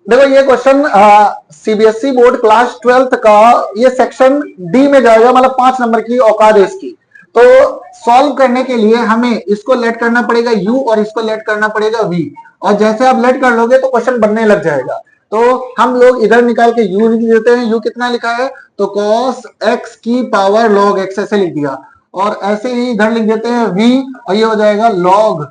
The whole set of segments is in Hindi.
देखो ये question CBSE board class 12th का ये सेक्शन डी में जाएगा, मतलब 5 नंबर की औकात है इसकी। तो सॉल्व करने के लिए हमें इसको लेट करना पड़ेगा u और इसको लेट करना पड़ेगा v, और जैसे आप लेट कर लोगे तो क्वेश्चन बनने लग जाएगा। तो हम लोग इधर निकाल के u लिख देते हैं। u कितना लिखा है, तो cos x की पावर log x ऐसे लिख दिया, और ऐसे ही इधर लिख देते हैं v, और ये हो जाएगा log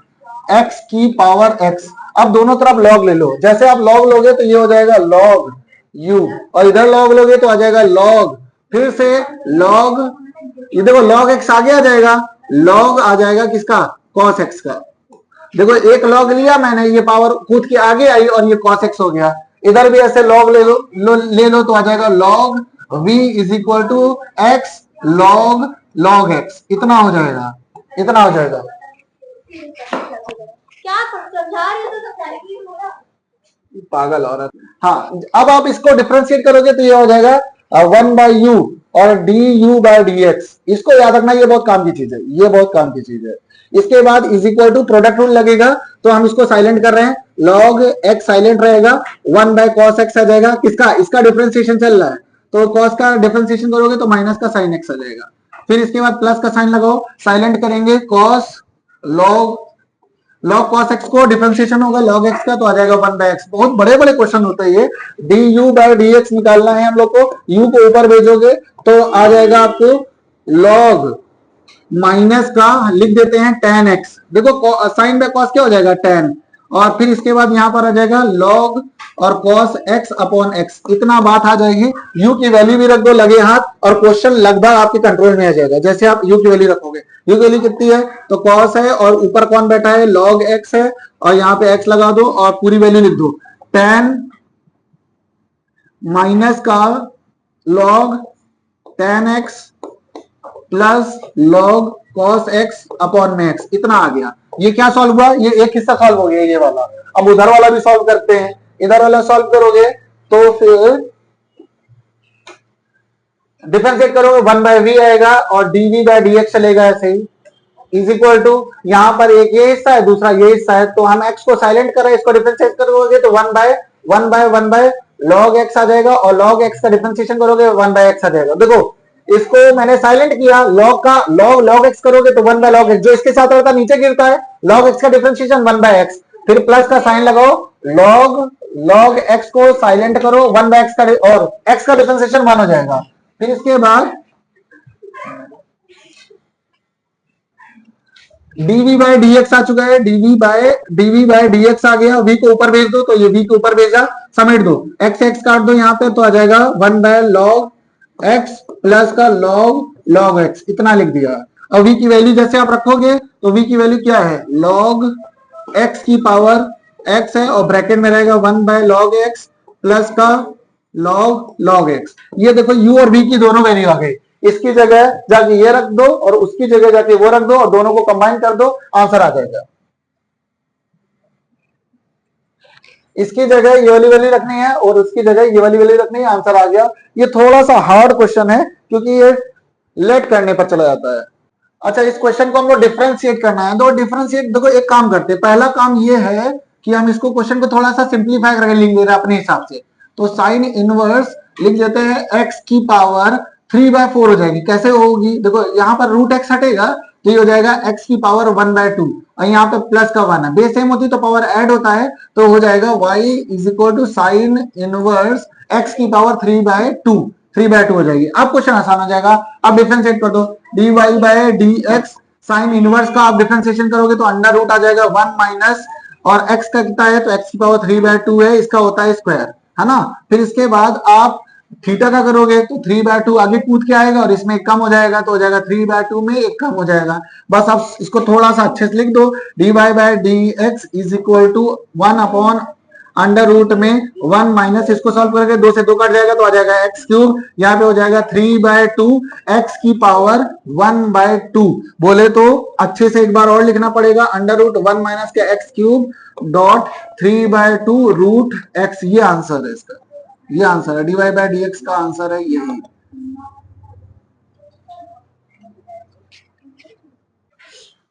x की पावर x। अब दोनों तरफ log ले लो, जैसे आप log लोगे तो ये हो जाएगा log u, और इधर log लोगे तो आ जाएगा log, फिर से log, ये देखो log x आगे आ जाएगा, log आ जाएगा किसका, cos x का। देखो एक log लिया मैंने, ये पावर कूद के आगे आई और ये cos x हो गया। इधर भी ऐसे log ले लो तो आ जाएगा log v is equal to x log x, इतना हो जाएगा, इतना हो जाएगा। क्या समझा रहे हो, तो समझाएगी थोड़ा, पागल औरत। हाँ, अब आप इसको डिफरेंशिएट करोगे तो ये हो जाएगा 1/u और du/dx। इसको याद रखना, ये बहुत काम की चीज है, ये बहुत काम की चीज है। इसके बाद is equal to product rule लगेगा, तो हम इसको साइलेंट कर रहे हैं, log x साइलेंट रहेगा, 1/cos x आ जाएगा, किसका, इसका डिफरेंशिएशन चल रहा है, तो cos का डिफरेंशिएशन करोगे तो माइनस का साइन x आ जाएगा। फिर इसके बाद प्लस का साइन लगाओ, साइलेंट करेंगे, cos log cos x को डिफरेंशिएशन होगा log x का, तो आ जाएगा 1/x। बहुत बड़े बड़े क्वेश्चन होते हैं ये, du/dx निकालना है हम लोग को, u को ऊपर भेजोगे तो आ जाएगा आपको log माइनस का लिख देते हैं tan x। देखो साइन बाय cos क्या हो जाएगा, tan, और फिर इसके बाद यहां पर आ जाएगा log और cos x अपॉन x, इतना बात आ जाएगी। u की वैल्यू भी रख दो लगे हाथ, और क्वेश्चन लगभग आपके कंट्रोल में आ जाएगा। जैसे आप u की वैल्यू रखोगे, u की वैल्यू कितनी है, तो cos है और ऊपर कौन बैठा है, log x है, और यहाँ पे x लगा दो और पूरी वैल्यू लिख दो, tan माइनस का log tan x plus log cos x upon में x, इतना आ गया। ये क्या सॉल्व हुआ, ये एक हिस्सा सॉल्व हो गया ये वाला। अब उधर वाला भी सॉल्व करते हैं, इधर वाला सॉल्व करोगे तो फिर डिफरेंशिएट करोगे 1/v आएगा और dv/dx चलेगा ऐसे ही, इज इक्वल टू, यहां पर एक ये हिस्सा है दूसरा ये हिस्सा है, तो हम x को साइलेंट कर रहे हैं, इसको डिफरेंशिएट करोगे तो 1/1 log x आ जाएगा, और log x का डिफरेंशिएशन करोगे 1/x आ जाएगा। देखो इसको मैंने साइलेंट किया, log का log x करोगे तो 1/log x, जो इसके साथ रहता है नीचे गिरता है, log x का डिफरेंशिएशन 1/x, फिर प्लस का साइन लगाओ, log x को साइलेंट करो 1/x का, और x का डिफरेंशिएशन 1 हो जाएगा। फिर इसके बाद dv/dx आ चुका है, dv/dx आ गया, v को ऊपर भेज दो तो ये v को ऊपर भेजा, समेट दो, x काट दो यहाँ पे, तो आ जाएगा 1/log x प्लस का log x, इतना लिख दिया। और v की वैल्यू जैसे आप रखोगे तो v की वैल्यू क्या है, log x की पावर x है, और ब्रैकेट में रहेगा 1/log x प्लस का log x। ये देखो u और v की दोनों वैल्यू आ गई, इसकी जगह जाके ये रख दो और उसकी जगह जाके वो रख दो, और दोनों को कंबाइन कर दो, आंसर आ जाएगा। इसकी जगह ये वाली वैल्यू रखनी है और उसकी जगह ये वाली वैल्यू रखनी है, आंसर आ गया। ये थोड़ा सा हार्ड क्वेश्चन है क्योंकि ये लेट करने पर चला जाता है। अच्छा, इस क्वेश्चन को हम लोग डिफरेंशिएट करना है, तो डिफरेंशिएट देखो एक काम करते हैं, पहला काम ये है कि हम इसको क्वेश्चन को थोड़ा सा सिंप्लीफाई करके लिख दे रहे हैं अपने हिसाब से। तो साइन इनवर्स लिख देते हैं x की पावर 3/4 हो जाएगी। कैसे होगी, देखो यहाँ पर रूट x हटेगा तो ये हो जाएगा x की पावर 1/2, और यहाँ पे प्लस का 1 है, बेस सेम होती तो पावर ऐड होता है, तो हो जाएगा y is equal to sine inverse x की पावर 3/2 हो जाएगी। अब क्वेश्चन आसान हो जाएगा। अब डिफरेंशिएट कर दो, dy/dx साइन इनवर्स का आप डिफरेंशिएशन करोगे तो अंडर रूट आ जाएगा 1 माइनस, और x का कितना है, तो x की पावर 3/2 है, इसका होता है स्क्वायर, है ना। फिर इसके बाद आप थीटा का करोगे तो 3/2 आगे कूद के आएगा और इसमें एक कम हो जाएगा, तो हो जाएगा 3/2 में एक कम हो जाएगा। बस आप इसको थोड़ा सा अच्छे से लिख दो, dy/dx is equal to 1 upon under root में 1 माइनस, इसको सॉल्व करके 2 से 2 कट जाएगा तो आ जाएगा x3, यहाँ पे हो जाएगा 3/2 x की पावर 1/2। बोले तो अच्छे से एक बार और लिखना पड़ेगा, अंडर रूट 1 माइनस के x³ डॉट 3/2 रूट x, ये आंसर है इसका, ये आंसर है, dy/dx का आंसर है यही।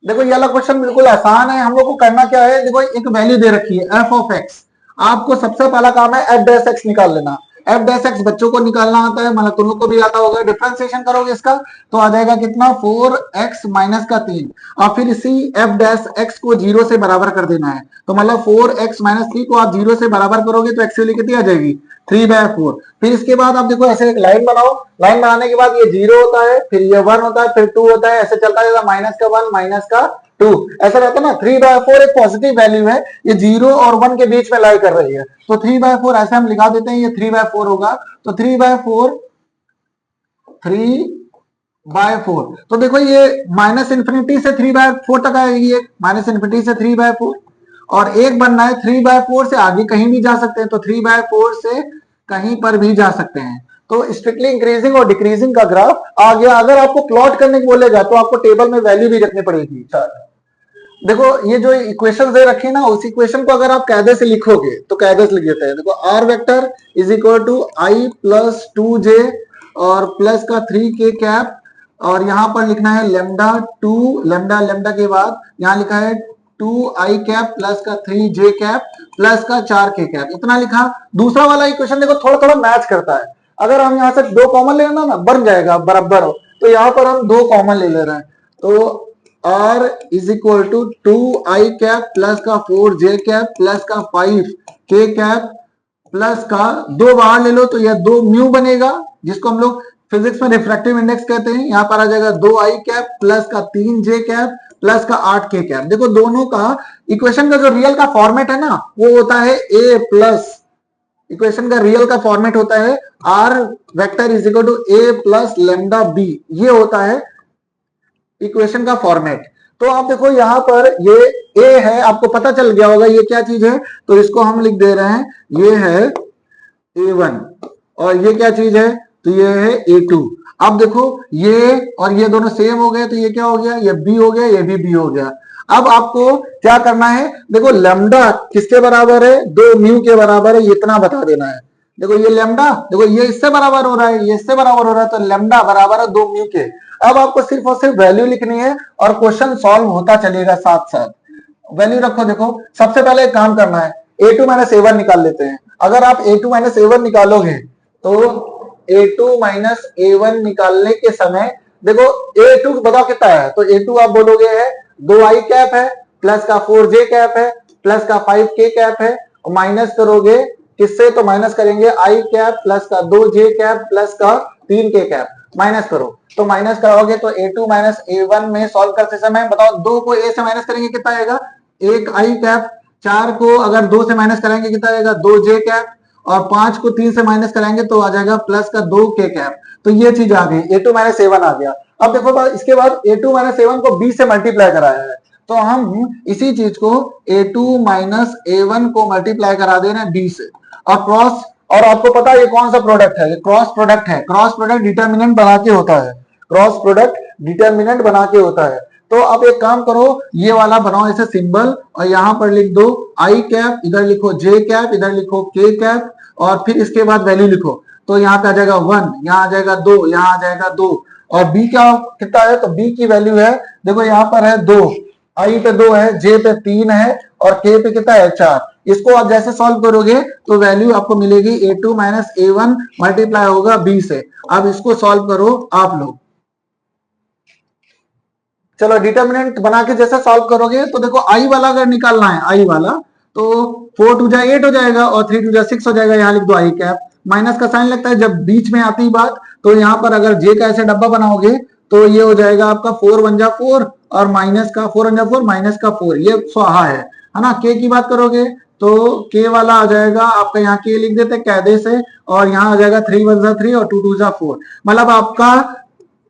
देखो ये वाला क्वेश्चन बिल्कुल आसान है, हम लोग को करना क्या है, देखो एक वैल्यू दे रखी है f ऑफ x, आपको सबसे पहला काम है एफ डैश एक्स निकाल लेना। एफ डैश एक्स बच्चों को निकालना आता है, मतलब तुम लोग को भी आता होगा। डिफरेंशिएशन करोगे इसका तो आ जाएगा कितना 4x माइनस का 3, और फिर इसी एफ डैश एक्स को 0 से बराबर कर देना है। तो मतलब 4x माइनस 3 को आप 0 से बराबर करोगे तो एक्स वैल्यू कितनी आ जाएगी 3/4। फिर इसके बाद आप देखो ऐसे एक लाइन बनाओ, लाइन बनाने के बाद ये 0 होता है, फिर ये 1 होता है, फिर 2 होता है, ऐसे चलता रहेगा, माइनस का 1 माइनस का 2, ऐसा रहता है ना। 3/4 एक पॉजिटिव वैल्यू है, ये 0 और 1 के बीच में लाई कर रही है, तो 3/4 ऐसे हम लिखा देते हैं, ये 3/4 होगा। तो 3/4 तो देखो ये माइनस इन्फिनिटी से 3/4 तक आएगी, एक माइनस इन्फिनिटी से 3/4, और एक बनना है 3/4 से आगे कहीं भी जा सकते हैं, तो 3/4 से कहीं पर भी जा सकते हैं। तो स्ट्रिक्टली इंक्रीजिंग और डिक्रीजिंग का ग्राफ आ गया। अगर आपको प्लॉट करने को बोलेगा तो आपको टेबल में वैल्यू भी रखनी पड़ेगी। देखो ये जो इक्वेशन दे रखी है ना, उस इक्वेशन को अगर आप कायदे से लिखोगे तो कायदे से लिख देते हैं। देखो r vector is equal to i plus 2j और प्लस का 3k कैप, और यहां पर लिखना है लेमडा 2, लेमडा लेमडा के बाद यहां लिखा है 2i कैप प्लस का 3j कैप प्लस का 4k कैप, इतना लिखा। दूसरा वाला इक्वेशन देखो थोड़ा थोड़ा मैच करता है। अगर हम यहां से 2 कॉमन ले लेना ना, बन जाएगा बराबर हो, तो यहां पर हम 2 कॉमन ले ले रहे हैं। तो r is equal to 2i cap plus का 4j कैप प्लस का 5k कैप प्लस का 2 बाहर ले लो तो यह 2 म्यू बनेगा, जिसको हम लोग फिजिक्स में रिफ्रैक्टिव इंडेक्स कहते हैं। यहां पर आ जाएगा 2i कैप प्लस का 3j कैप प्लस का 8k कैप। देखो दोनों का इक्वेशन का जो रियल का फॉर्मेट है ना, वो होता है a प्लस, इक्वेशन का रियल का फॉर्मेट होता है r vector is equal to a plus lambda b, ये होता है इक्वेशन का फॉर्मेट। तो आप देखो यहां पर ये a है, आपको पता चल गया होगा ये क्या चीज है, तो इसको हम लिख दे रहे हैं, ये है a1, और ये क्या चीज है, तो ये है a2। अब देखो ये और ये दोनों सेम हो गए, तो ये क्या हो गया, ये b हो गया, ये भी b हो गया। अब आपको क्या करना है, देखो लैम्डा किसके बराबर है, 2 म्यू के बराबर है, ये इतना बता देना है। देखो ये लैम्डा, देखो ये इससे बराबर हो रहा है, ये इससे बराबर हो रहा है, तो लैम्डा बराबर है 2 म्यू के। अब आपको सिर्फ और सिर्फ वैल्यू लिखनी है और क्वेश्चन सॉल्व होता चलेगा साथ साथ। वैल्यू रखो, देखो सबसे पहले एक काम करना है, a2 माइनस a1 निकाल लेते हैं। अगर आप a2 माइनस a1 निकालोगे तो a2 माइनस a1 निकालने के समय देखो a2 बताओ कितना है, तो a2 आप बोलोगे है 2i कैप है प्लस का 4j कैप है प्लस का 5k कैप है, और माइनस करोगे किससे, तो माइनस करेंगे i कैप प्लस का 2j कैप प्लस का 3k कैप, माइनस करो। तो माइनस कराओगे तो a2 माइनस a1 में सॉल्व करते समय बताओ 2 को a से माइनस करेंगे कितना आएगा, 1i कैप, 4 को अगर 2 से माइनस करेंगे कितना आएगा 2j कैप, और 5 को 3 से माइनस कराएंगे तो आ जाएगा प्लस का 2k कैप। तो ये चीज आ गई, a2 माइनस a1 आ गया। अब देखो इसके बाद a2 माइनस a1 को b से मल्टीप्लाई कराया है, तो हम इसी चीज को a2 माइनस a1 को मल्टीप्लाई करा दे रहे हैं b से, और क्रॉस, और आपको पता है ये कौन सा प्रोडक्ट है, ये क्रॉस प्रोडक्ट है। क्रॉस प्रोडक्ट डिटर्मिनेंट बना के होता है, क्रॉस प्रोडक्ट डिटर्मिनेंट बना के होता है। तो आप एक काम करो, ये वाला बनाओ ऐसे सिंबल, और यहां पर लिख दो आई कैप, इधर लिखो जे कैप, इधर लिखो के कैप, और फिर इसके बाद वैल्यू लिखो। तो यहाँ पे आ जाएगा 1, यहाँ आ जाएगा 2, यहाँ आ जाएगा 2, और बी क्या कितना है, तो बी की वैल्यू है, देखो यहाँ पर है 2, आई पे 2 है, जे पे 3 है, और के पे कितना है 4। इसको आप जैसे सॉल्व करोगे तो वैल्यू आपको मिलेगी a2 माइनस a1 मल्टीप्लाई होगा b से। अब इसको सॉल्व करो आप लोग, चलो डिटर्मिनेंट बना के जैसे सॉल्व करोगे तो देखो आई वाला अगर निकालना है, आई वाला तो 4 2 जा 8 हो जाएगा, और 3 2 जा 6 हो जाएगा। यहाँ लिख दो आई कैप, माइनस का साइन लगता है जब बीच में आती बात, तो यहाँ पर अगर जे का ऐसे डब्बा बनाओगे तो ये हो जाएगा आपका 4 1 जा 4, और माइनस का 4 1 जा 4, माइनस का 4, ये स्वाहा है ना। के की बात करोगे तो के वाला आ जाएगा आपका, यहाँ के लिख देते कायदे से, और यहाँ आ जाएगा 3 1 जा 3 और 2 2 जा 4, मतलब आपका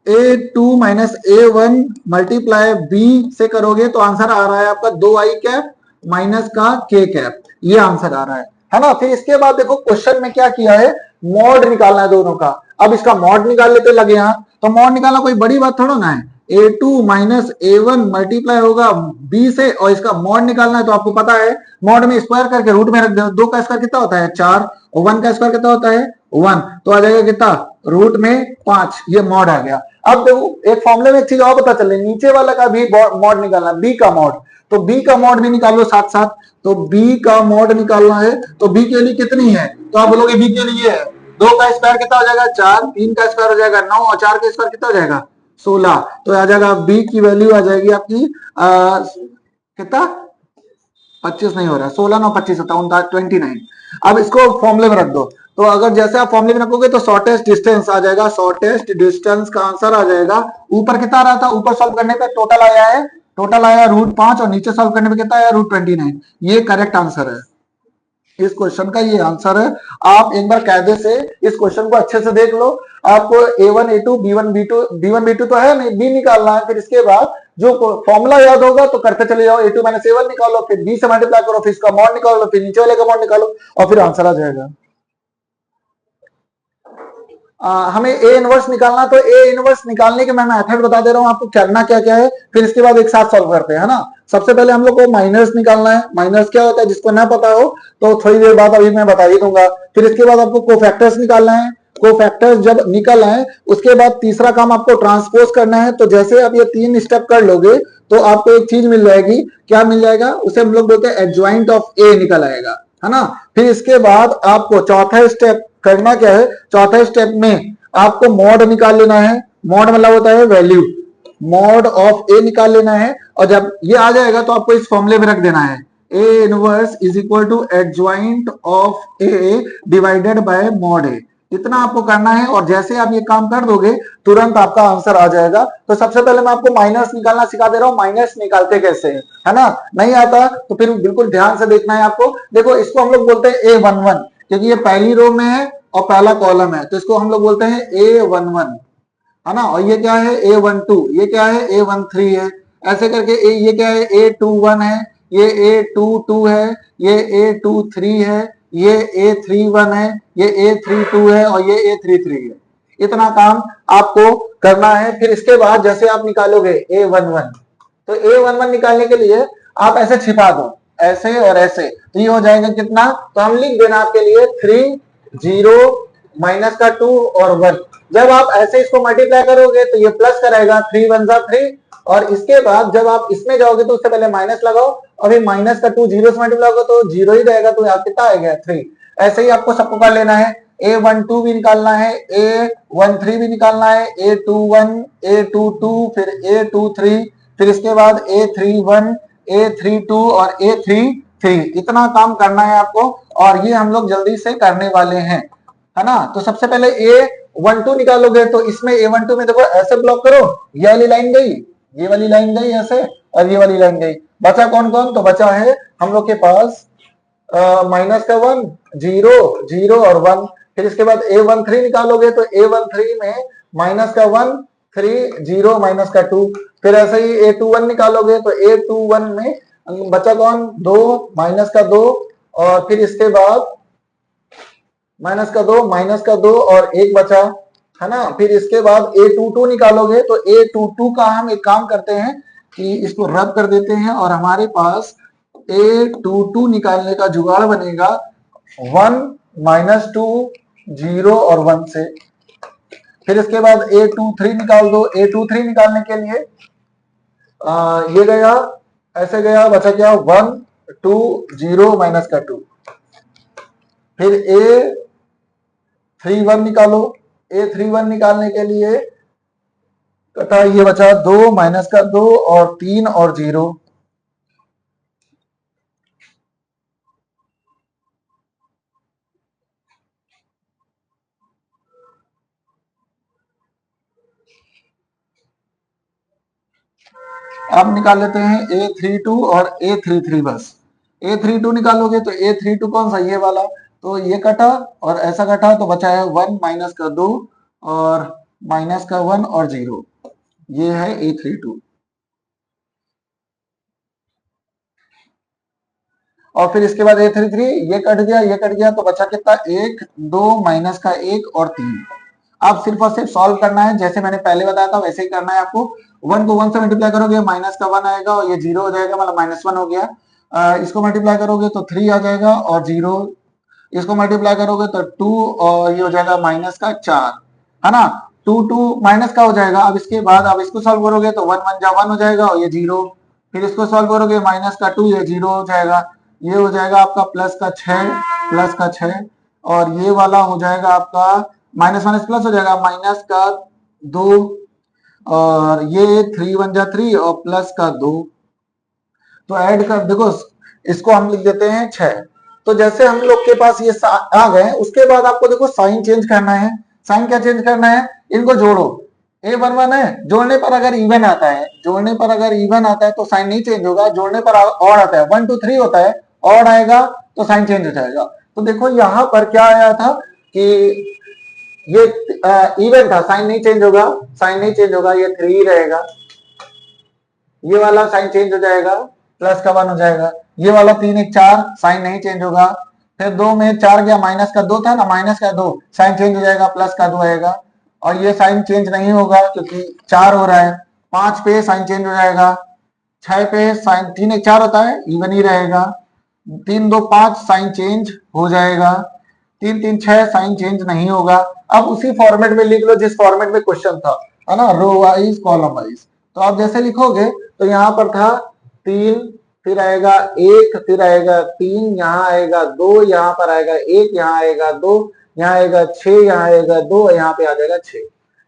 a2 minus a1 multiply b से करोगे तो आंसर आ रहा है आपका 2i कैप माइनस का k कैप, ये आंसर आ रहा है ना। फिर इसके बाद देखो क्वेश्चन में क्या किया है, मॉड निकालना है दोनों का। अब इसका मॉड निकाल लेते लगे यहाँ, तो मॉड निकालना कोई बड़ी बात थोड़ा ना है। a2 माइनस a1 मल्टीप्लाई होगा b से, और इसका मॉड निकालना है तो आपको पता है मॉड में स्क्वायर करके रूट में रख दो। 2 का स्क्वायर कितना होता है 4, और 1 का स्क्वायर कितना होता है 1, तो आ जाएगा कितना, रूट में 5, ये मॉड आ गया। अब देखो एक फॉर्मूले में एक चीज और पता चले, नीचे वाला का भी मॉड निकालना, बी का मॉड, तो बी का मॉड भी निकालो साथ साथ। तो बी का मॉड निकालना है, तो बी के लिए कितनी है, तो आप बोलोगे बी के लिए है 2 का स्क्वायर कितना हो जाएगा 4, 3 का स्क्वायर हो जाएगा 9 और 4 का स्क्वायर कितना हो जाएगा 16, तो आ जाएगा बी की वैल्यू आ जाएगी आपकी कितना 25 नहीं हो रहा, 16 9 25 होता है 29। अब इसको फॉर्मूले में रख दो, तो अगर जैसे आप फॉर्मूले में रखोगे तो शॉर्टेस्ट डिस्टेंस आ जाएगा, शॉर्टेस्ट डिस्टेंस का आंसर आ जाएगा, ऊपर कितना आ रहा था, ऊपर सॉल्व करने पे टोटल आया √5 और नीचे सॉल्व करने पे कितना आया √29, ये करेक्ट आंसर है, इस क्वेश्चन का ये आंसर है। आप एक बार कायदे से इस क्वेश्चन को अच्छे से देख लो, आपको A1 A2 B1 B2 तो है नहीं, बी निकालना है, फिर इसके बाद जो फॉर्मूला याद होगा तो करते चले जाओ, A2 - A1 निकालो, फिर B से मल्टीप्लाई करो, फिर इसका मॉड निकालो, फिर नीचे वाले का मॉड निकालो और फिर आंसर आ जाएगा। हमें ए इनवर्स निकालना, तो ए इनवर्स निकालने के मैं मेथड बता दे रहा हूं आपको, करना क्या क्या है, फिर इसके बाद एक साथ सॉल्व करते हैं, है ना। सबसे पहले हम लोग को माइनस निकालना है, माइनस क्या होता है जिसको ना पता हो तो थोड़ी देर बाद अभी मैं बता ही दूंगा। फिर इसके बाद आपको कोफैक्टर्स निकालना है, कोफैक्टर्स जब निकल आए उसके बाद तीसरा काम आपको ट्रांसपोज करना है। तो जैसे आप ये 3 स्टेप कर लोगे तो आपको एक चीज मिल जाएगी, क्या मिल जाएगा, उसे हम लोग बोलते हैं एडजॉइंट ऑफ ए निकल आएगा, है ना। फिर इसके बाद आपको चौथा स्टेप करना क्या है, चौथे स्टेप में आपको मॉड निकाल लेना है, मॉड मतलब होता है वैल्यू, मॉड ऑफ ए निकाल लेना है, और जब ये आ जाएगा तो आपको इस फॉर्मूले में रख देना है, A inverse is equal to adjoint of A divided by mod A, इतना आपको करना है। और जैसे आप ये काम कर दोगे तुरंत आपका आंसर आ जाएगा। तो सबसे पहले मैं आपको माइनस निकालना सिखा दे रहा हूं, माइनस निकालते कैसे है ना, नहीं आता तो फिर बिल्कुल ध्यान से देखना है आपको। देखो इसको हम लोग बोलते हैं A11, क्योंकि ये पहली रो में है और पहला कॉलम है, तो इसको हम लोग बोलते हैं A11, है ना। और ये क्या है A12, ये क्या है A13 है, ऐसे करके ये क्या है A21 है, ये A22 है, ये A23 है, ये A31 है, ये A32 है और ये A33 है। इतना काम आपको करना है। फिर इसके बाद जैसे आप निकालोगे A11, तो A11 निकालने के लिए आप ऐसे छिपा दो, ऐसे और ऐसे, तो ये हो जाएगा कितना, तो हम लिख देना आपके लिए 3 0 माइनस का 2 और 1। जब आप ऐसे इसको मल्टीप्लाई करोगे तो ये प्लस करेगा, 3 1 जा 3, और इसके बाद जब आप इसमें जाओगे तो उससे पहले माइनस लगाओ, और फिर माइनस का 2 जीरो से मल्टीप्लाई होगा तो जीरो ही रहेगा, तो यहाँ कितना आएगा 3। ऐसे ही आपको सबको कर लेना है, A12 भी निकालना है, A13 भी निकालना है, A21 A22 फिर A23, फिर इसके बाद A31 A32 और A33, इतना काम करना है आपको, और ये हम लोग जल्दी से करने वाले हैं, है ना। तो सबसे पहले A12 निकालोगे तो इसमें A12 में देखो ऐसे ब्लॉक करो, ये वाली लाइन गई, ये वाली लाइन गई ऐसे, और ये वाली लाइन गई, बचा कौन कौन, तो बचा है हम लोग के पास माइनस का 1 0 0 और 1। फिर इसके बाद A13 निकालोगे तो A13 में माइनस का 1 3 0 माइनस का 2। फिर ऐसे ही A21 निकालोगे तो A21 में बचा कौन 2 माइनस का 2, और फिर इसके बाद माइनस का 2 और 1 बचा, है ना। फिर इसके बाद A22 निकालोगे तो A22 का हम एक काम करते हैं कि इसको रब कर देते हैं और हमारे पास A22 निकालने का जुगाड़ बनेगा 1 - 2 0 और 1 से। फिर इसके बाद A23 निकाल दो, A23 निकालने के लिए ये गया ऐसे गया, बचा क्या 1 2 0 माइनस का 2। फिर A31 निकालो, A31 निकालने के लिए तथा ये बचा 2 माइनस का 2 और 3 और 0। अब निकाल लेते हैं A32 और A33, बस A32 निकालोगे तो A32 कौन सा, ये वाला, तो ये कटा और ऐसा कटा, तो बचा है 1 माइनस का 2 और माइनस का 1 और 0, ये है A32। और फिर इसके बाद A33, ये कट गया ये कट गया, तो बचा कितना 1 2 माइनस का 1 और 3। आप सिर्फ और सिर्फ सॉल्व करना है, जैसे मैंने पहले बताया था वैसे ही करना है आपको। 1 को 1 से मल्टीप्लाई करोगे माइनस का 1 आएगा और ये 0 हो जाएगा, मतलब -1 हो गया। इसको मल्टीप्लाई करोगे तो 3 आ जाएगा और 0, इसको मल्टीप्लाई करोगे तो 2 और ये हो जाएगा माइनस का 4, है ना। 2 2 माइनस का हो जाएगा। अब इसके बाद आप इसको सॉल्व करोगे तो 1 1 जा 1 हो जाएगा और ये 0। फिर इसको सॉल्व करोगे माइनस का 2, ये 0 हो जाएगा। ये हो जाएगा आपका प्लस का 6 और ये वाला हो जाएगा आपका माइनस माइनस प्लस हो जाएगा माइनस का 2 और ये 3 1 जा 3 और प्लस का 2। तो ऐड कर देखो, इसको हम लिख देते हैं 6। तो जैसे हम लोग के पास ये आ गए, उसके बाद आपको देखो साइन चेंज करना है। साइन क्या चेंज करना है, इनको जोड़ो। A11 है, जोड़ने पर अगर इवन आता है, जोड़ने पर अगर इवन आता है तो साइन नहीं चेंज होगा। जोड़ने पर ऑड आता है, 1 2 3 होता है, ऑड आएगा तो साइन चेंज हो जाएगा। तो देखो यहाँ पर क्या आया था कि ये इवन था, साइन नहीं चेंज होगा, साइन नहीं चेंज होगा, ये 3 रहेगा। ये वाला साइन चेंज हो जाएगा, प्लस का 1 हो जाएगा। ये वाला 3 1 4, साइन नहीं चेंज होगा। फिर 2 में 4 गया, माइनस का 2 था ना, माइनस का 2, साइन चेंज हो जाएगा, प्लस का 2 आएगा। और ये साइन चेंज नहीं होगा क्योंकि 4 हो रहा है। 5 पे साइन चेंज हो जाएगा, 6 पे साइन 3 1 4 होता है, इवन ही रहेगा। 3 2 5 साइन चेंज हो जाएगा। 3 3 6 साइन चेंज नहीं होगा। अब उसी फॉर्मेट में लिख लो जिस फॉर्मेट में क्वेश्चन था, है ना, रो वाइज कॉलम वाइज। तो आप जैसे लिखोगे तो यहाँ पर था 3, फिर आएगा 1, फिर आएगा 3, यहाँ आएगा 2, यहाँ पर आएगा 1, यहाँ आएगा 2, यहाँ आएगा 6, यहाँ आएगा 2, यहाँ पे आ जाएगा 6।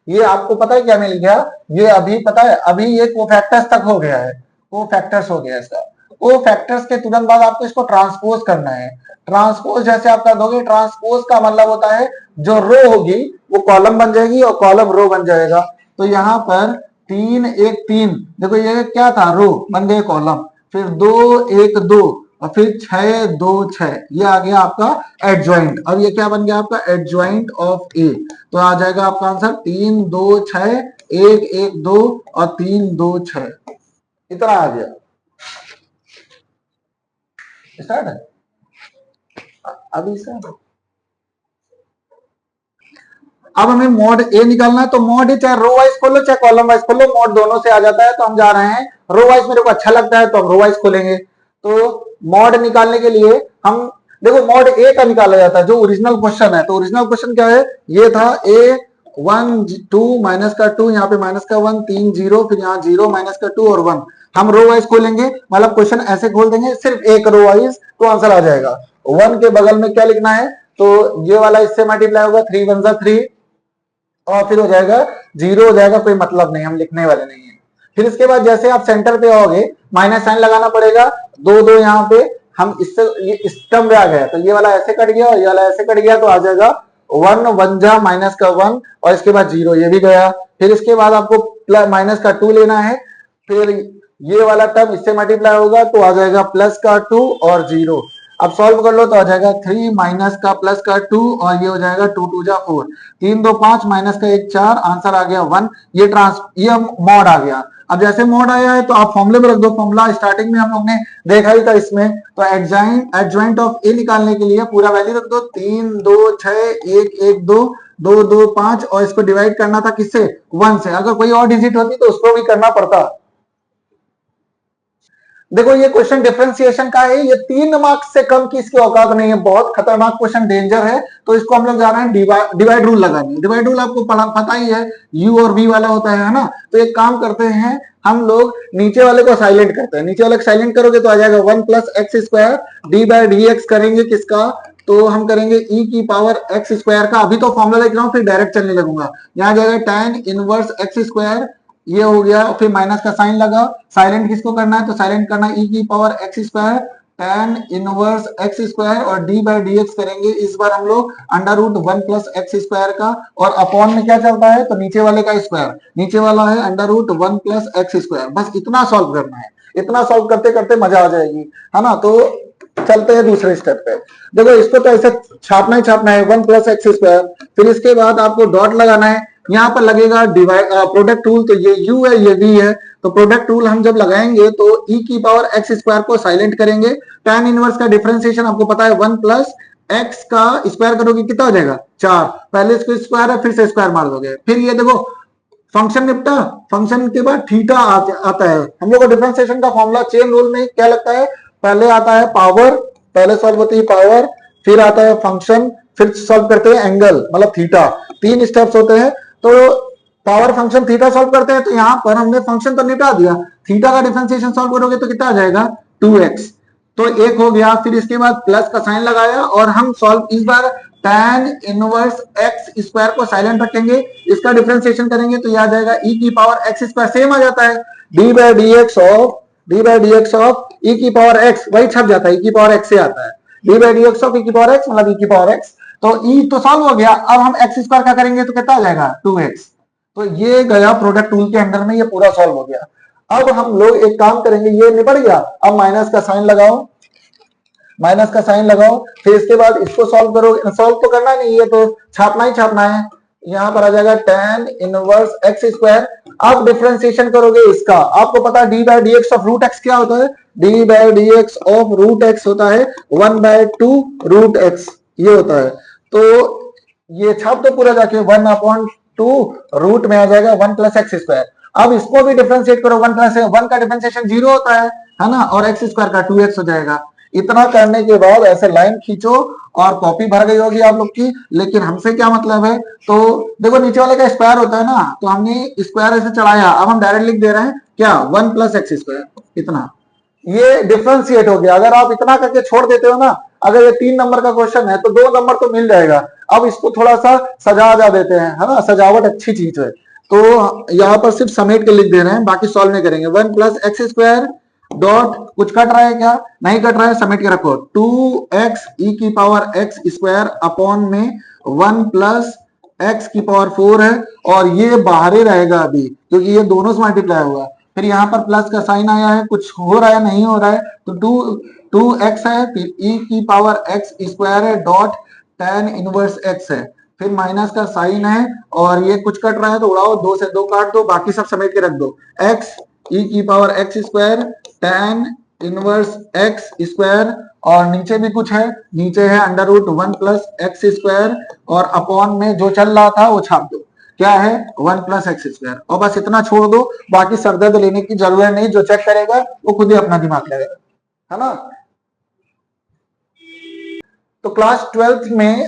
ये आपको पता है क्या मिल गया, ये अभी पता है, अभी ये कोफैक्टर्स तक हो गया है, कोफैक्टर्स हो गया इसका। कोफैक्टर्स के तुरंत बाद आपको इसको ट्रांसपोज करना है। ट्रांसपोज जैसे आप कर दोगे, ट्रांसपोज का मतलब होता है जो रो होगी वो कॉलम बन जाएगी और कॉलम रो बन जाएगा। तो यहाँ पर 3 1 3, देखो ये क्या था, रो बन गए कॉलम। फिर 2 1 2 और फिर 6 2 6, ये आ गया आपका एडजॉइंट। अब ये क्या बन गया आपका, एडजॉइंट ऑफ ए। तो आ जाएगा आपका आंसर 3 2 6 1 1 2 और 3 2 6, इतना आ गया। स्टार्ट है अभी स्टार्ट। अब हमें मॉड ए निकालना है, तो मॉड ए चाहे रो वाइज खोलो चाहे कॉलम वाइज खोलो, मॉड दोनों से आ जाता है। तो हम जा रहे हैं रो वाइज, मेरे को अच्छा लगता है तो हम रो वाइज खोलेंगे। तो मॉड निकालने के लिए हम देखो मॉड ए का निकाला जाता है जो ओरिजिनल क्वेश्चन है। तो ओरिजिनल क्वेश्चन क्या है, ये था ए 1 2 माइनस का 2, यहाँ पे माइनस का 1 3 0, फिर यहाँ 0 माइनस का 2 और 1। हम रो वाइज खोलेंगे, मतलब क्वेश्चन ऐसे खोल देंगे सिर्फ एक रो वाइज, तो आंसर आ जाएगा। 1 के बगल में क्या लिखना है, तो ये वाला इससे मल्टीप्लाई होगा, 3 1 3 और फिर हो जाएगा 0 हो जाएगा, कोई मतलब नहीं, हम लिखने वाले नहीं है। फिर इसके बाद जैसे आप सेंटर पे आओगे माइनस साइन लगाना पड़ेगा, 2 2 यहाँ पे हम इससे ये इस टर्म में आ गया, तो ये वाला ऐसे कट गया और ये वाला ऐसे कट गया, तो आ जाएगा 1 1 जा माइनस का 1 और इसके बाद 0, ये भी गया। फिर इसके बाद आपको माइनस का 2 लेना है, फिर ये वाला टर्म इससे मल्टीप्लाई होगा तो आ जाएगा प्लस का 2 और 0। अब सॉल्व कर लो तो आ जाएगा 3 माइनस का प्लस का 2 और ये हो जाएगा 2 2 जा 4, 3 2 5 माइनस का 1 4, आंसर आ गया 1। ये मॉड आ गया। अब जैसे मॉड आया है तो आप फॉर्मूले में रख दो, फॉर्मूला स्टार्टिंग में हम लोग ने देखा ही था इसमें। तो एडजॉइंट ऑफ ए निकालने के लिए पूरा वैल्यू रख दो, 3 2 6 1 1 2 2 2 5 और इसको डिवाइड करना था किससे, 1 से। अगर कोई और डिजिट होती तो उसको भी करना पड़ता। देखो ये क्वेश्चन डिफरेंशिएशन का है, ये 3 मार्क्स से कम की इसकी औकात नहीं है, बहुत खतरनाक क्वेश्चन, डेंजर है। तो इसको हम लोग जा रहे हैं डिवाइड रूल लगाने। डिवाइड रूल आपको पता ही है, यू और वी वाला होता है ना। तो एक काम करते हैं, हम लोग नीचे वाले को साइलेंट करते हैं। नीचे वाले को साइलेंट करोगे तो आ जाएगा 1 plus x square, D by d x करेंगे किसका, तो हम करेंगे e की पावर x स्क्वायर का। अभी तो फॉर्मूला लिख रहा हूं, फिर डायरेक्ट चलने लगूंगा। यहाँ जाएगा tan इनवर्स x स्क्वायर, ये हो गया, फिर माइनस का साइन लगा। साइलेंट किसको करना है, तो साइलेंट करना है e की power x square tan inverse x square और d बाई डी एक्स करेंगे इस बार हम लोग under root 1 plus x square का, और अपॉन में क्या चलता है, तो नीचे वाले का स्क्वायर, नीचे वाला है under root 1 plus x square. बस इतना सॉल्व करना है, इतना सॉल्व करते करते मजा आ जाएगी, है ना। तो चलते हैं दूसरे स्टेप पे। देखो इसको तो ऐसे छापना ही छापना है, 1 प्लस एक्स स्क्वायर। फिर इसके बाद आपको डॉट लगाना है, यहाँ पर लगेगा डिवाइड प्रोडक्ट रूल। तो ये u है, ये v है, तो प्रोडक्ट रूल हम जब लगाएंगे तो e की पावर x स्क्वायर को साइलेंट करेंगे। tan इनवर्स का डिफरेंशिएशन आपको पता है, 1 प्लस x का स्क्वायर करोगे कितना हो जाएगा, 4। पहले इसको स्क्वायर है, फिर से स्क्वायर मार दोगे। फिर ये देखो फंक्शन निपटा, फंक्शन के बाद थीटा आता है। हम लोग को डिफरेंशिएशन का फॉर्मूला चेन रूल में क्या लगता है, पहले आता है पावर, पहले सॉल्व होती है पावर, फिर आता है फंक्शन, फिर सॉल्व करते हैं एंगल मतलब थीटा, 3 स्टेप्स होते हैं। तो पावर फंक्शन थीटा सॉल्व करते हैं, तो यहां पर हमने फंक्शन तो निपटा दिया, थीटा का डिफरेंशिएशन सॉल्व करोगे तो कितना आ जाएगा 2x, तो एक हो गया। फिर इसके बाद प्लस का साइन लगाया और हम सॉल्व इस बार tan इनवर्स x स्क्वायर को साइलेंट रखेंगे, इसका डिफरेंशिएशन करेंगे तो यह आ जाएगा e की पावर x स्क्वायर, सेम आ जाता है d by d x of e की पावर x, वही छप जाता है e की पावर x से आता है, d by d x of e की पावर x मतलब e की पावर x। तो e तो सॉल्व हो गया, अब हम x स्क्वायर का करेंगे तो कितना आ जाएगा 2x। तो ये गया प्रोडक्ट टूल के अंदर में, ये पूरा सॉल्व हो गया। अब हम लोग एक काम करेंगे, ये निपट गया, अब माइनस का साइन लगाओ, माइनस का साइन लगाओ, फिर इसके बाद इसको सॉल्व करो, सॉल्व तो करना नहीं है तो छापना ही छापना है, यहां पर आ जाएगा tan इनवर्स x स्क्वायर। अब डिफरेंशिएशन करोगे इसका, आपको पता है d by d x of root x क्या होता है, d by d x of root x होता है 1/2 रूट एक्स, ये होता है। तो ये छाप तो पूरा जाके 1/2 रूट में आ जाएगा 1 प्लस एक्स स्क्वायर। अब इसको भी डिफरेंशिएट करो, 1 प्लस 1 का डिफरेंशिएशन 0 होता है ना, और एक्स स्क्वायर का 2x हो जाएगा। इतना करने के बाद ऐसे लाइन खींचो और कॉपी भर गई होगी आप लोग की, लेकिन हमसे क्या मतलब है, तो देखो नीचे वाले का स्क्वायर होता है ना, तो हमने स्क्वायर ऐसे चढ़ाया, अब हम डायरेक्ट लिख दे रहे हैं क्या 1 प्लस एक्स स्क्वायर, इतना, ये डिफरेंशिएट हो गया। अगर आप इतना करके छोड़ देते हो ना, अगर ये 3 नंबर का क्वेश्चन है तो 2 नंबर तो मिल जाएगा। अब इसको थोड़ा सा सजा देते हैं, है ना, सजावट अच्छी चीज है, तो यहाँ पर सिर्फ समेट के लिख दे रहे हैं, बाकी सॉल्व नहीं करेंगे। 1 प्लस एक्स स्क्वायर डॉट, कुछ कट रहा है क्या, नहीं कट रहा है, समेट के रखो, 2x e की पावर x स्क्वायर अपॉन में 1 प्लस x की पावर 4 है, और ये बाहर ही रहेगा अभी क्योंकि ये दोनों से मल्टीप्लाई हुआ। फिर यहाँ पर प्लस का साइन आया है, कुछ हो रहा है नहीं हो रहा है, तो 2x है, फिर e की पावर x स्क्वायर है डॉट tan इनवर्स x है, फिर माइनस का साइन है, और ये कुछ कट रहा है तो उड़ाओ, 2 से 2 काट दो, बाकी सब समेट के रख दो, x e की power x square tan inverse x square, और नीचे भी कुछ है, नीचे है under root 1 plus x square, और अपॉन में जो चल रहा था वो छाप दो, क्या है 1 प्लस एक्स स्क्वायर, और बस इतना छोड़ दो, बाकी सरदर्द लेने की जरूरत नहीं, जो चेक करेगा वो खुद ही अपना दिमाग लगाएगा, है ना। तो क्लास 12th में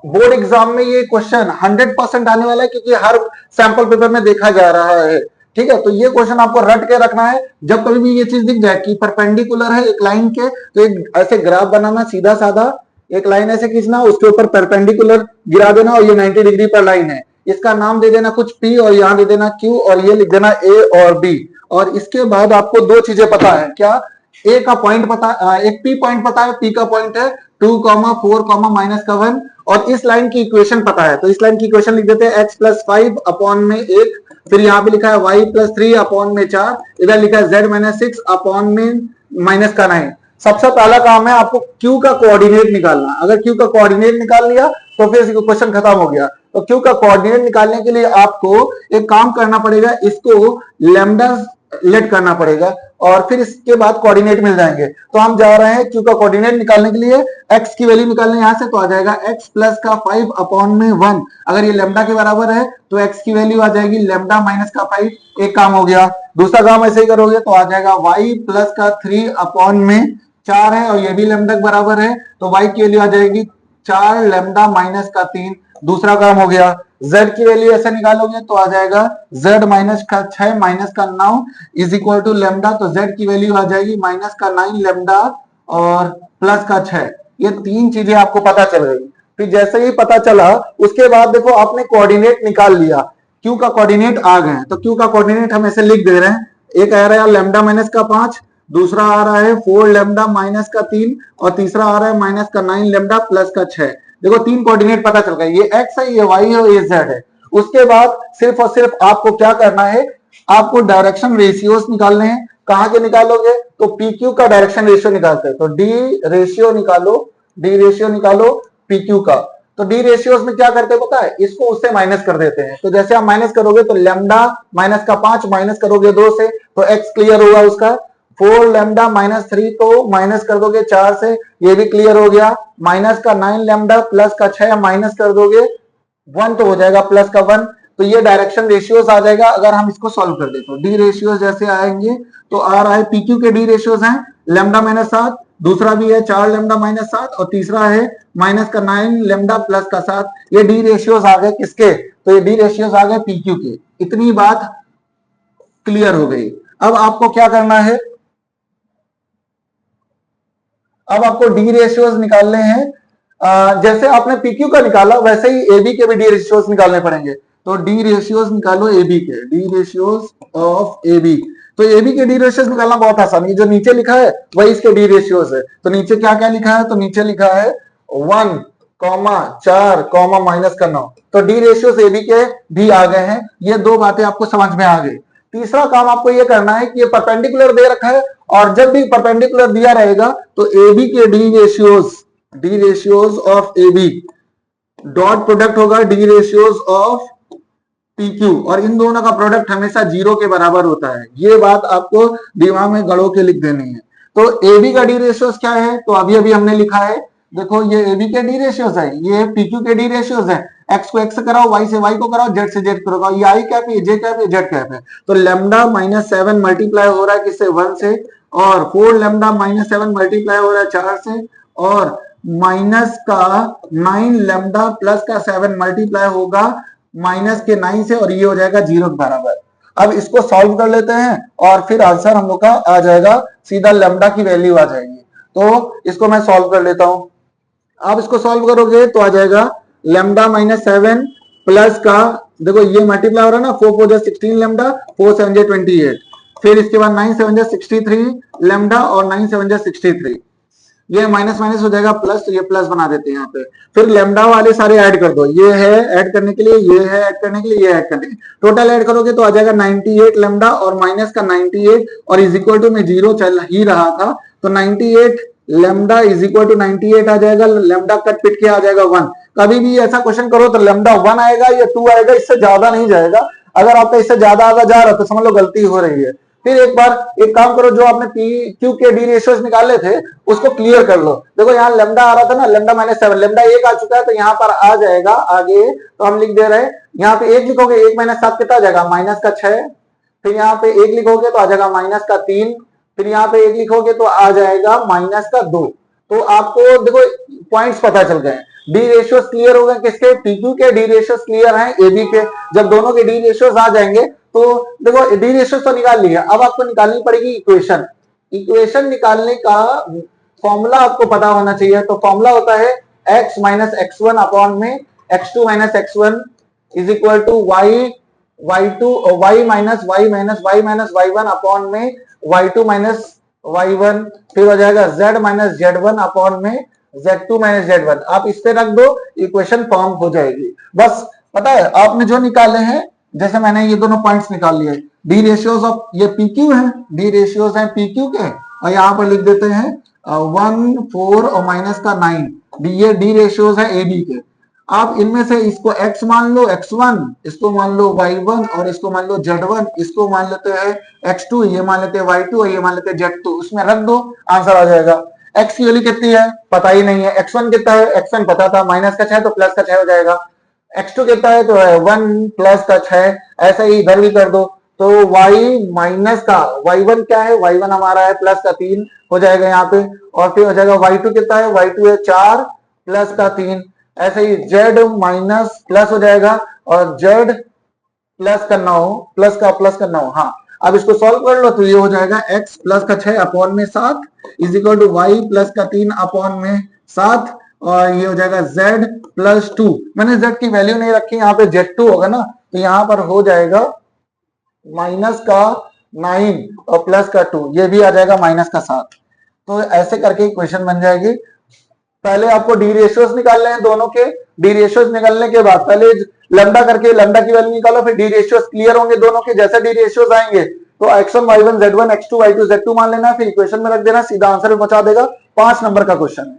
बोर्ड एग्जाम में ये क्वेश्चन 100% आने वाला है, क्योंकि हर सैंपल पेपर में देखा जा रहा है, ठीक है। तो ये क्वेश्चन आपको रट के रखना है, जब कभी भी ये चीज दिख जाए कि परपेंडिकुलर है एक लाइन के, तो एक ऐसे ग्राफ बनाना, सीधा साधा एक लाइन ऐसे खींचना, उसके ऊपर परपेंडिकुलर गिरा देना, और ये 90 डिग्री पर लाइन है, इसका नाम दे देना कुछ P, और यहाँ दे देना Q, और ये लिख देना A और B। और इसके बाद आपको 2 चीजें पता है, क्या, A का पॉइंट पता, एक P पॉइंट पता है, P का पॉइंट है 2, 4, माइनस का 1, और इस लाइन की इक्वेशन पता है, तो इस लाइन की इक्वेशन लिख देते हैं x प्लस 5 अपॉन में 1, फिर यहाँ पे लिखा है y प्लस 3 अपॉन में 4, इधर लिखा है z माइनस 6 अपॉन में माइनस का 9। सबसे पहला काम है आपको q का कोऑर्डिनेट निकालना, अगर q का कोऑर्डिनेट निकाल लिया तो फिर क्वेश्चन खत्म हो गया। तो q का कोऑर्डिनेट निकालने के लिए आपको एक काम करना पड़ेगा, इसको लैम्डा लेट करना पड़ेगा, और फिर इसके बाद कोऑर्डिनेट मिल जाएंगे। तो हम जा रहे हैं q का कोऑर्डिनेट निकालने के लिए, x की वैल्यू निकालने यहां से, तो आ जाएगा x प्लस का 5 अपॉन में 1, अगर ये लैम्डा के बराबर है तो x की वैल्यू आ जाएगी लैम्डा माइनस का 5, एक काम हो गया। दूसरा काम ऐसे ही करोगे तो आ जाएगा y प्लस का 3 अपॉन में 4 है, और ये भी लैम्डा के बराबर है, तो y की वैल्यू आ जाएगी 4 लैम्डा माइनस का 3। दूसरा काम हो गया, z की वैल्यू ऐसे निकालोगे तो आ जाएगा z माइनस का 6 माइनस का 9 इज इक्वल टू लैम्डा, तो z की वैल्यू आ जाएगी माइनस का 9 लैम्डा और प्लस का 6। ये 3 चीजें आपको पता चल गई। फिर जैसे ही पता चला उसके बाद देखो आपने कोऑर्डिनेट निकाल लिया, q का कोऑर्डिनेट आ गए, तो q का कोऑर्डिनेट हम ऐसे लिख दे रहे हैं, एक आ रहा है लैम्डा माइनस का 5, दूसरा आ रहा है 4 लैम्डा माइनस का 3, और तीसरा आ रहा है माइनस का 9 लैम्डा प्लस का 6। देखो 3 कोऑर्डिनेट पता चल गए, ये x है, ये y है और ये z है। उसके बाद सिर्फ और सिर्फ आपको क्या करना है, आपको डायरेक्शन रेशियोस निकालने हैं। कहां के निकालोगे, तो PQ का डायरेक्शन रेशियो निकालते हैं, तो D रेशियो निकालो PQ का। तो D रेशियोस में क्या करते हैं पता है, इसको उससे माइनस कर देते हैं, तो जैसे आप माइनस करोगे तो लैम्डा माइनस का 5 माइनस करोगे 2 से तो x क्लियर होगा उसका, 4 लैम्डा माइनस 3 तो माइनस कर दोगे 4 से, ये भी क्लियर हो गया, माइनस का 9 लैम्डा प्लस का 6 माइनस कर दोगे 1 तो हो जाएगा प्लस का 1। तो ये डायरेक्शन रेशियोस आ जाएगा अगर हम इसको सॉल्व कर दे तो। डी रेशियोस जैसे आएंगे तो आ रहा है PQ के डी रेशियोस हैं लैम्डा माइनस 7, दूसरा भी है 4 लेमडा माइनस 7 और तीसरा है माइनस का 9 लेमडा प्लस का 7। ये डी रेशियोज आ गए किसके? तो ये डी रेशियोज आ गए पीक्यू के। इतनी बात क्लियर हो गई। अब आपको क्या करना है, अब आपको डी रेशियोज निकालने हैं। जैसे आपने पीक्यू का निकाला वैसे ही एबी के भी डी रेशियोज निकालने पड़ेंगे। तो डी रेशियोज निकालो एबी के, डी रेशियोज ऑफ एबी। तो एबी के डी रेशियोज निकालना बहुत आसान है, जो नीचे लिखा है वही इसके डी रेशियोज है। तो नीचे क्या क्या लिखा है? तो नीचे लिखा है 1, 4, माइनस का 9। तो डी रेशियोज एबी के भी आ गए हैं। ये दो बातें आपको समझ में आ गई। तीसरा काम आपको ये करना है कि ये परपेंडिकुलर दे रखा है, और जब भी परपेंडिकुलर दिया रहेगा तो एबी के d ratios of AB dot product होगा डी रेशियोज ऑफ पीक्यू, और इन दोनों का प्रोडक्ट हमेशा 0 के बराबर होता है। ये बात आपको दिमाग में गड़ो के लिख देनी है। तो एबी का डी रेशियोज क्या है? तो अभी अभी हमने लिखा है, देखो ये एबी के डी रेशियोज है, ये पीक्यू के डी रेशियोज है। एक्स को एक्स से कराओ, वाई से वाई को कराओ, जेड से जेड कराओ। ये आई कैप, ये जे कैप, ये जेड कैप है। तो लेमडा माइनस 7 मल्टीप्लाई हो रहा है किससे? 1 से, और 4 लेमडा माइनस 7 मल्टीप्लाई हो रहा है 4 से, और माइनस का 9 लेमडा प्लस का 7 मल्टीप्लाई होगा माइनस के 9 से, और ये हो जाएगा 0 के बराबर। अब इसको सॉल्व कर लेते हैं और फिर आंसर हम लोग का आ जाएगा, सीधा लेमडा की वैल्यू आ जाएगी। तो इसको मैं सॉल्व कर लेता हूं। आप इसको सॉल्व करोगे तो आ जाएगा लेमडा माइनस 7 प्लस का, देखो ये मल्टीप्लाई हो रहा है ना, 4 4 16 लेमडा, 4 7 28, फिर इसके बाद 9 7 63 लेमडा, और 9 7 63, ये माइनस माइनस हो जाएगा प्लस, तो ये प्लस बना देते हैं यहाँ पे। फिर लेमडा वाले सारे ऐड कर दो, ये है ऐड करने के लिए, ये है ऐड करने के लिए, ये ऐड करने के लिए, टोटल ऐड करोगे तो आ जाएगा 98 लेमडा और माइनस का 98, और इज इक्वल टू में 0 चल ही रहा था, तो 98 लेमडा इज इक्वल टू 98 आ जाएगा। लेमडा कट पिट के आ जाएगा 1। कभी भी ऐसा क्वेश्चन करो तो लेमडा 1 आएगा या 2 आएगा, इससे ज्यादा नहीं जाएगा। अगर आपका इससे ज्यादा आगे जा रहा है तो समझ लो गलती हो रही है। फिर एक बार एक काम करो, जो आपने पी क्यू के डी रेशियोज निकाले थे उसको क्लियर कर लो। देखो यहाँ लेमडा आ रहा था ना, लेमडा माइनस 7, लेमडा 1 आ चुका है, तो यहाँ पर आ जाएगा आगे, तो हम लिख दे रहे हैं यहाँ पे 1 लिखोगे, 1 माइनस 7 कितना आ जाएगा? माइनस का 6। फिर यहाँ पे 1 लिखोगे तो आ जाएगा माइनस का 3, फिर यहाँ पे 1 लिखोगे तो आ जाएगा माइनस का 2। तो आपको देखो पॉइंट्स पता चल गए। डी रेशियोज क्लियर हो गए किसके? पीक्यू के डी रेशियोज क्लियर हैं एबी के। जब दोनों के डी रेशियोज आ जाएंगे तो देखो डी रेशियोज तो निकाल लिया, अब आपको निकालनी पड़ेगी इक्वेशन। इक्वेशन निकालने का फॉर्मूला आपको पता होना चाहिए। तो फॉर्मूला होता है x माइनस x1 अपॉन में x2 minus x1 is equal to y minus y1 upon में y2 माइनस y1, फिर हो जाएगा z माइनस z1 अपॉन में z2 माइनस z1। आप इस पे रख दो, इक्वेशन फॉर्म हो जाएगी। बस पता है आपने जो निकाले हैं, जैसे मैंने ये दोनों पॉइंट्स निकाल लिए, डी रेशियोज ऑफ ये पीक्यू है, डी रेशियोज हैं पीक्यू के, और यहाँ पर लिख देते हैं 1 4 और माइनस का 9, ये डी रेशियोज है एबी के। आप इनमें से इसको x मान लो x1, इसको मान लो y1, और इसको मान लो z1, इसको मान लेते हैं x2, ये मान लेते हैं y2, और ये मान लेते हैं z2, उसमें रख दो, आंसर आ जाएगा। x की वैल्यू कितनी है पता ही नहीं है, x1 कितना है, x1 पता था, माइनस का 6 तो प्लस का 6 हो जाएगा। x2 कितना है तो है 1 प्लस का 6, ऐसा ही इधर भी कर दो। तो y माइनस का y1 क्या है, y1 हमारा है प्लस का 3 हो जाएगा यहाँ पे, और फिर हो जाएगा y2 कितना है, y2 है 4 प्लस का 3, ऐसे ही z माइनस प्लस हो जाएगा, और z प्लस का 9 प्लस का 9। हाँ, अब इसको सॉल्व कर लो तो ये हो जाएगा x प्लस का 6 अपॉन में 7 is equal to y plus का 3 अपॉन में 7, और ये हो जाएगा z प्लस 2। मैंने z की वैल्यू नहीं रखी, यहाँ पे z2 होगा ना, तो यहाँ पर हो जाएगा माइनस का 9 और प्लस का 2, ये भी आ जाएगा माइनस का 7। तो ऐसे करके इक्वेशन बन जाएगी। पहले आपको डी रेशियोज निकालने हैं दोनों के। डी रेशियोज निकालने के बाद पहले लैम्डा करके लैम्डा की वैल्यू निकालो, फिर डी रेशियोज क्लियर होंगे दोनों के। जैसे डी रेशियोज आएंगे तो x1 y1 z1 x2 y2 z2 मान लेना, फिर इक्वेशन में रख देना, सीधा आंसर में पहुंचा देगा। 5 नंबर का क्वेश्चन है।